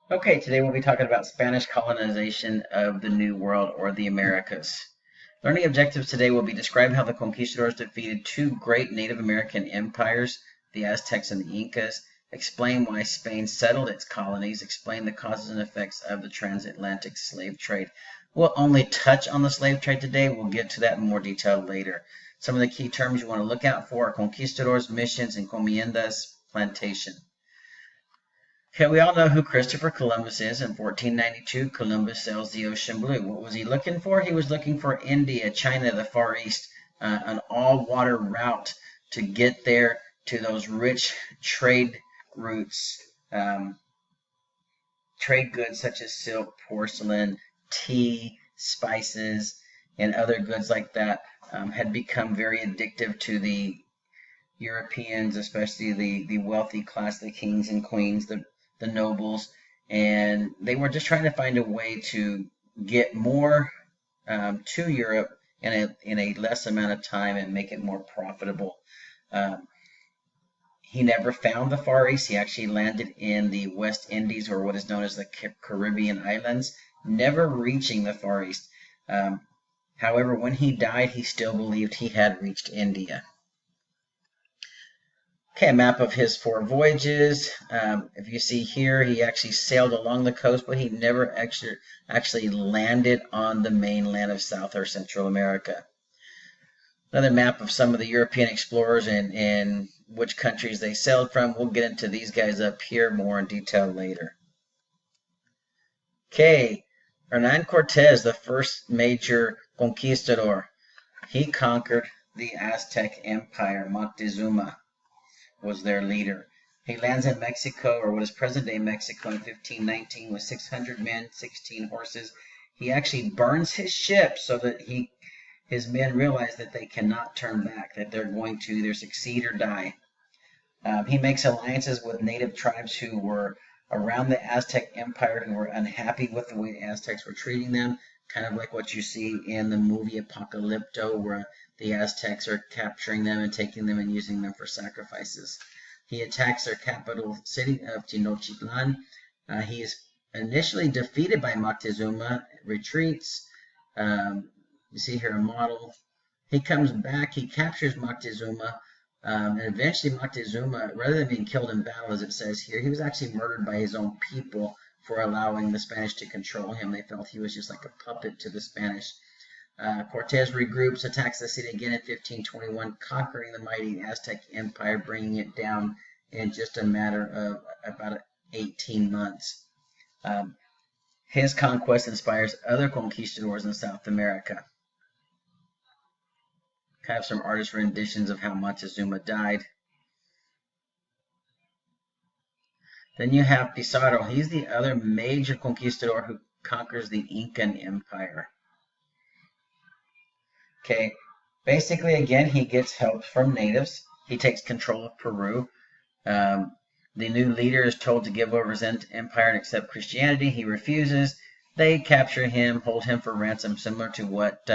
Okay, today we'll be talking about Spanish colonization of the New World or the Americas. Learning objectives today will be describe how the conquistadors defeated two great Native American empires, the Aztecs and the Incas, explain why Spain settled its colonies, explain the causes and effects of the transatlantic slave trade. We'll only touch on the slave trade today. We'll get to that in more detail later. Some of the key terms you want to look out for are conquistadors, missions, encomiendas, plantation. Okay, we all know who Christopher Columbus is. In 1492, Columbus sails the ocean blue. What was he looking for? He was looking for India, China, the Far East, an all-water route to get there to those rich trade routes, trade goods such as silk, porcelain, tea, spices, and other goods like that had become very addictive to the Europeans, especially the wealthy class, the kings and queens, the nobles, and they were just trying to find a way to get more to Europe in a less amount of time and make it more profitable. Um, he never found the Far East. He actually landed in the West Indies, or what is known as the Caribbean islands, never reaching the Far East. Um, However, when he died, he still believed he had reached India. Okay, a map of his four voyages. If you see here, he actually sailed along the coast, but he never actually landed on the mainland of South or Central America. Another map of some of the European explorers and which countries they sailed from. We'll get into these guys up here more in detail later. Okay, Hernan Cortez, the first major conquistador. He conquered the Aztec Empire. Moctezuma was their leader. He lands in Mexico, or what is present-day Mexico, in 1519 with 600 men, 16 horses. He actually burns his ship so that his men realize that they cannot turn back, that they're going to either succeed or die. He makes alliances with native tribes who were around the Aztec Empire, who were unhappy with the way the Aztecs were treating them, kind of like what you see in the movie Apocalypto, where the Aztecs are capturing them and taking them and using them for sacrifices. He attacks their capital city of Tenochtitlan. He is initially defeated by Moctezuma, retreats. You see here a model. He comes back, he captures Moctezuma, and eventually Moctezuma, rather than being killed in battle, as it says here, he was actually murdered by his own people for allowing the Spanish to control him. They felt he was just like a puppet to the Spanish. Cortez regroups, attacks the city again in 1521, conquering the mighty Aztec Empire, bringing it down in just a matter of about 18 months. His conquest inspires other conquistadors in South America. Kind of some artist renditions of how Montezuma died. Then you have Pizarro. He's the other major conquistador who conquers the Incan Empire. Okay, basically, again, he gets help from natives. He takes control of Peru. The new leader is told to give over his empire and accept Christianity. He refuses. They capture him, hold him for ransom, similar to what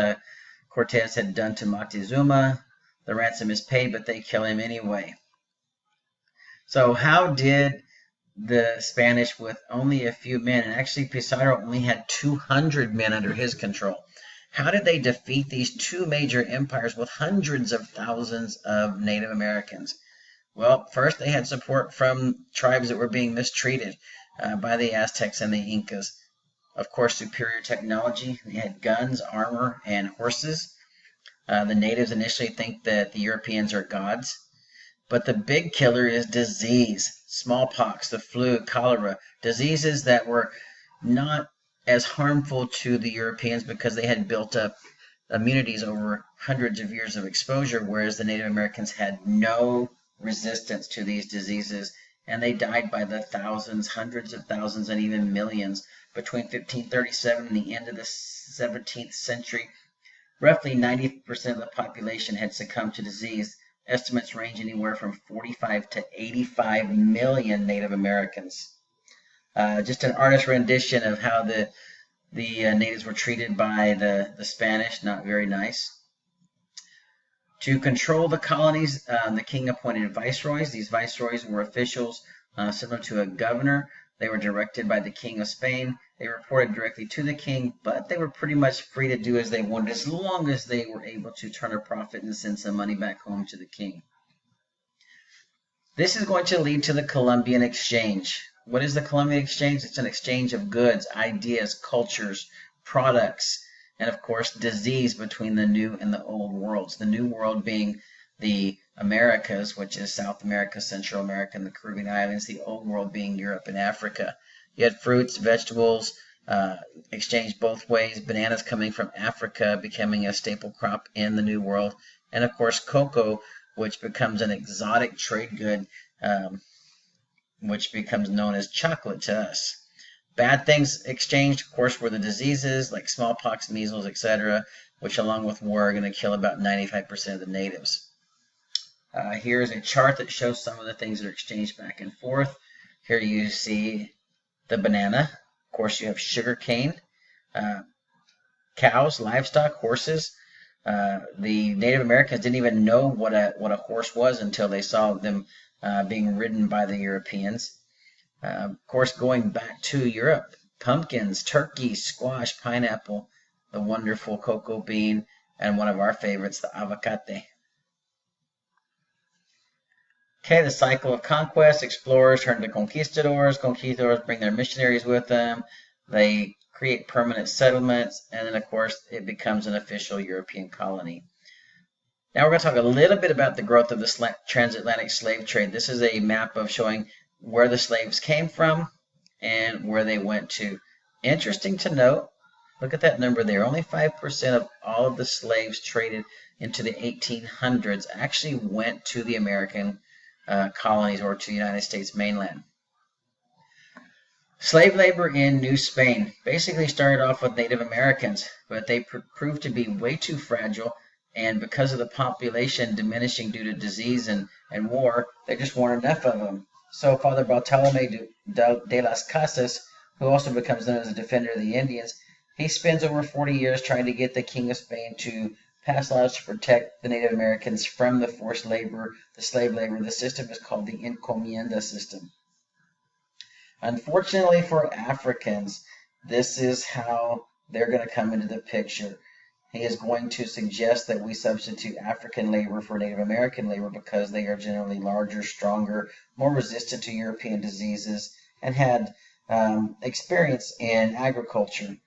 Cortez had done to Moctezuma. The ransom is paid, but they kill him anyway. So how did the Spanish, with only a few men, and actually Pizarro only had 200 men under his control, how did they defeat these two major empires with hundreds of thousands of Native Americans? Well, first they had support from tribes that were being mistreated by the Aztecs and the Incas. Of course, superior technology. They had guns, armor, and horses. The natives initially think that the Europeans are gods. But the big killer is disease. Smallpox, the flu, cholera, diseases that were not as harmful to the Europeans because they had built up immunities over hundreds of years of exposure, whereas the Native Americans had no resistance to these diseases, and they died by the thousands, hundreds of thousands, and even millions. Between 1537 and the end of the 17th century, roughly 90% of the population had succumbed to disease. Estimates range anywhere from 45 to 85 million Native Americans. Just an artist rendition of how the natives were treated by the Spanish, not very nice. To control the colonies, the king appointed viceroys. These viceroys were officials similar to a governor. They were directed by the King of Spain. They reported directly to the king, but they were pretty much free to do as they wanted as long as they were able to turn a profit and send some money back home to the king. This is going to lead to the Columbian Exchange. What is the Columbian Exchange? It's an exchange of goods, ideas, cultures, products, and of course disease between the new and the old worlds. The new world being the Americas, which is South America, Central America, and the Caribbean islands. The old world being Europe and Africa. You had fruits, vegetables, exchanged both ways. Bananas coming from Africa, becoming a staple crop in the New World. And of course, cocoa, which becomes an exotic trade good, which becomes known as chocolate to us. Bad things exchanged, of course, were the diseases like smallpox, measles, etc., which along with war are going to kill about 95% of the natives. Here's a chart that shows some of the things that are exchanged back and forth. Here you see the banana. Of course, you have sugar cane, cows, livestock, horses. The Native Americans didn't even know what a horse was until they saw them being ridden by the Europeans. Of course, going back to Europe, pumpkins, turkey, squash, pineapple, the wonderful cocoa bean, and one of our favorites, the avocate. Okay, the cycle of conquest. Explorers turn to conquistadors. Conquistadors bring their missionaries with them. They create permanent settlements, and then of course it becomes an official European colony. Now we're going to talk a little bit about the growth of the transatlantic slave trade. This is a map of showing where the slaves came from and where they went to. Interesting to note, look at that number there. Only 5% of all of the slaves traded into the 1800s actually went to the American colonies or to the United States mainland. Slave labor in New Spain basically started off with Native Americans, but they proved to be way too fragile, and because of the population diminishing due to disease and war, there just weren't enough of them. So Father Bartolome de las Casas, who also becomes known as a defender of the Indians, he spends over 40 years trying to get the King of Spain to pass laws to protect the Native Americans from the forced labor, the slave labor. The system is called the encomienda system. Unfortunately for Africans, this is how they're going to come into the picture. He is going to suggest that we substitute African labor for Native American labor because they are generally larger, stronger, more resistant to European diseases, and had experience in agriculture.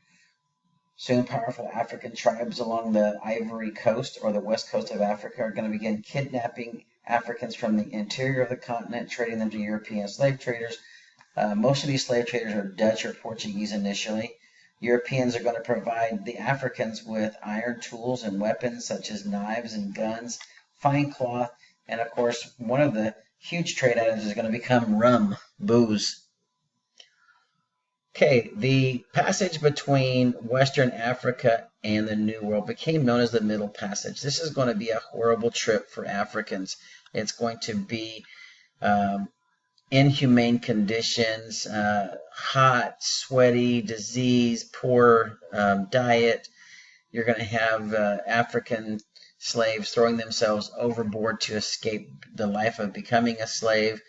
Soon, powerful African tribes along the Ivory Coast or the west coast of Africa are going to begin kidnapping Africans from the interior of the continent, trading them to European slave traders. Most of these slave traders are Dutch or Portuguese initially. Europeans are going to provide the Africans with iron tools and weapons such as knives and guns, fine cloth, and of course, one of the huge trade items is going to become rum, booze. Okay, the passage between Western Africa and the New World became known as the Middle Passage. This is going to be a horrible trip for Africans. It's going to be inhumane conditions, hot, sweaty, disease, poor diet. You're going to have African slaves throwing themselves overboard to escape the life of becoming a slave.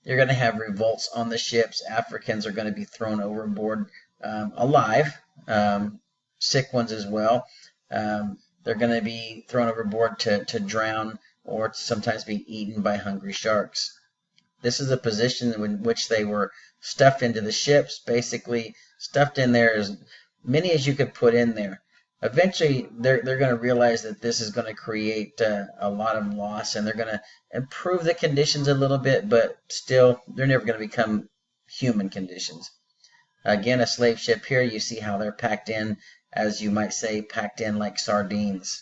You're going to have revolts on the ships. Africans are going to be thrown overboard alive, sick ones as well. They're going to be thrown overboard to drown or to sometimes be eaten by hungry sharks. This is a position in which they were stuffed into the ships, basically stuffed in there as many as you could put in there. Eventually, they're going to realize that this is going to create a lot of loss, and they're going to improve the conditions a little bit, but still, they're never going to become human conditions. Again, a slave ship here, you see how they're packed in, as you might say, packed in like sardines.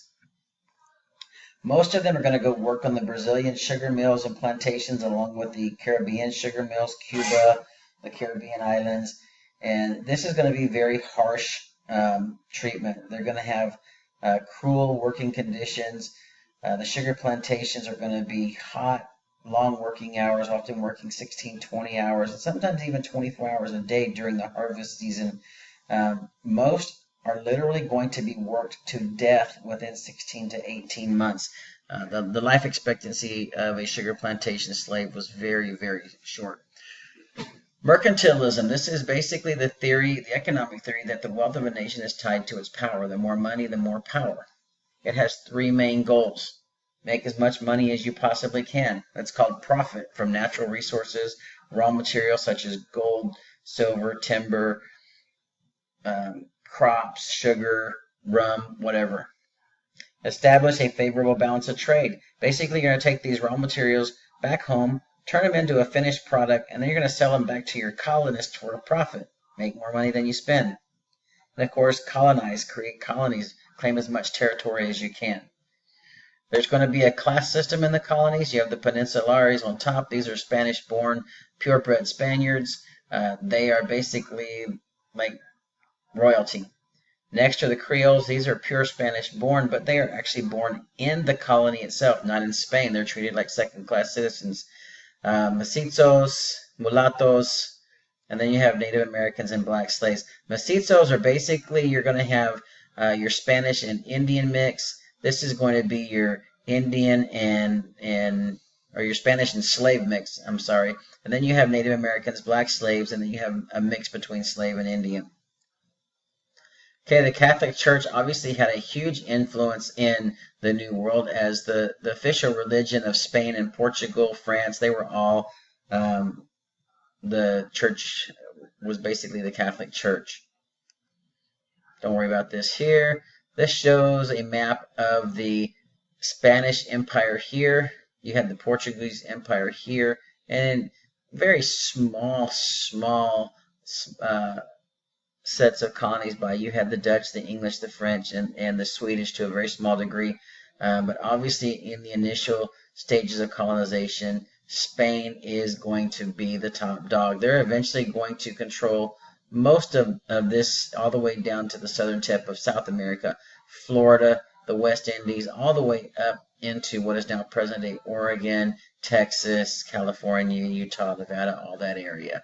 Most of them are going to go work on the Brazilian sugar mills and plantations along with the Caribbean sugar mills, Cuba, the Caribbean islands. And this is going to be very harsh treatment. They're going to have cruel working conditions. The sugar plantations are going to be hot, long working hours, often working 16, 20 hours, and sometimes even 24 hours a day during the harvest season. Most are literally going to be worked to death within 16 to 18 months. The life expectancy of a sugar plantation slave was very, very short. Mercantilism. This is basically the theory, the economic theory, that the wealth of a nation is tied to its power. The more money, the more power. It has three main goals. Make as much money as you possibly can. That's called profit from natural resources, raw materials such as gold, silver, timber, crops, sugar, rum, whatever. Establish a favorable balance of trade. Basically, you're going to take these raw materials back home, turn them into a finished product, and then you're going to sell them back to your colonists for a profit. Make more money than you spend. And of course, colonize, create colonies, claim as much territory as you can. There's going to be a class system in the colonies. You have the Peninsulares on top. These are Spanish-born, purebred Spaniards. They are basically like royalty. Next are the Creoles. These are pure Spanish-born, but they are actually born in the colony itself, not in Spain. They're treated like second-class citizens. Mestizos, mulattos, and then you have Native Americans and black slaves. Mestizos are basically, you're going to have your Spanish and Indian mix. This is going to be your Indian or your Spanish and slave mix, I'm sorry. And then you have Native Americans, black slaves, and then you have a mix between slave and Indian. Okay, the Catholic Church obviously had a huge influence in the New World as the official religion of Spain and Portugal, France. They were all, the church was basically the Catholic Church. Don't worry about this here. This shows a map of the Spanish Empire here. You had the Portuguese Empire here, and very small sets of colonies by. You had the Dutch, the English, the French, and the Swedish to a very small degree. But obviously, in the initial stages of colonization, Spain is going to be the top dog. They're eventually going to control most of this all the way down to the southern tip of South America, Florida, the West Indies, all the way up into what is now present-day Oregon, Texas, California, Utah, Nevada, all that area.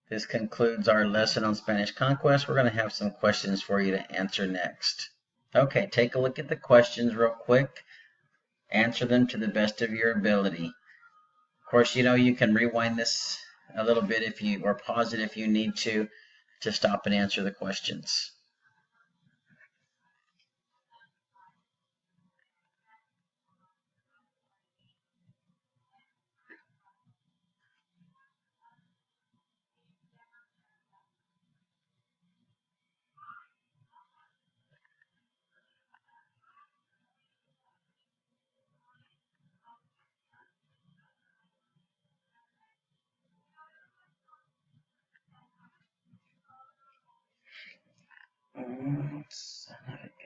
This concludes our lesson on Spanish conquest. We're going to have some questions for you to answer next. Okay, take a look at the questions real quick. Answer them to the best of your ability. Of course, you can rewind this a little bit or pause it if you need to stop and answer the questions.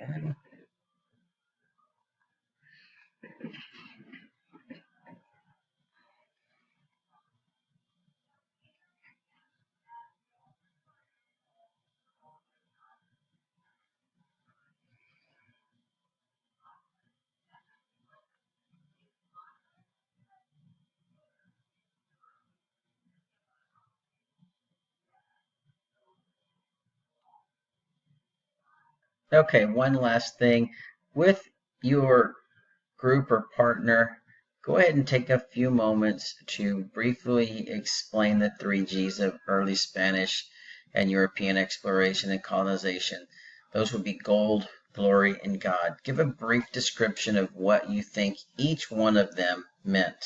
Again. Okay, one last thing. With your group or partner, go ahead and take a few moments to briefly explain the 3 Gs of early Spanish and European exploration and colonization. Those would be gold, glory, and God. Give a brief description of what you think each one of them meant.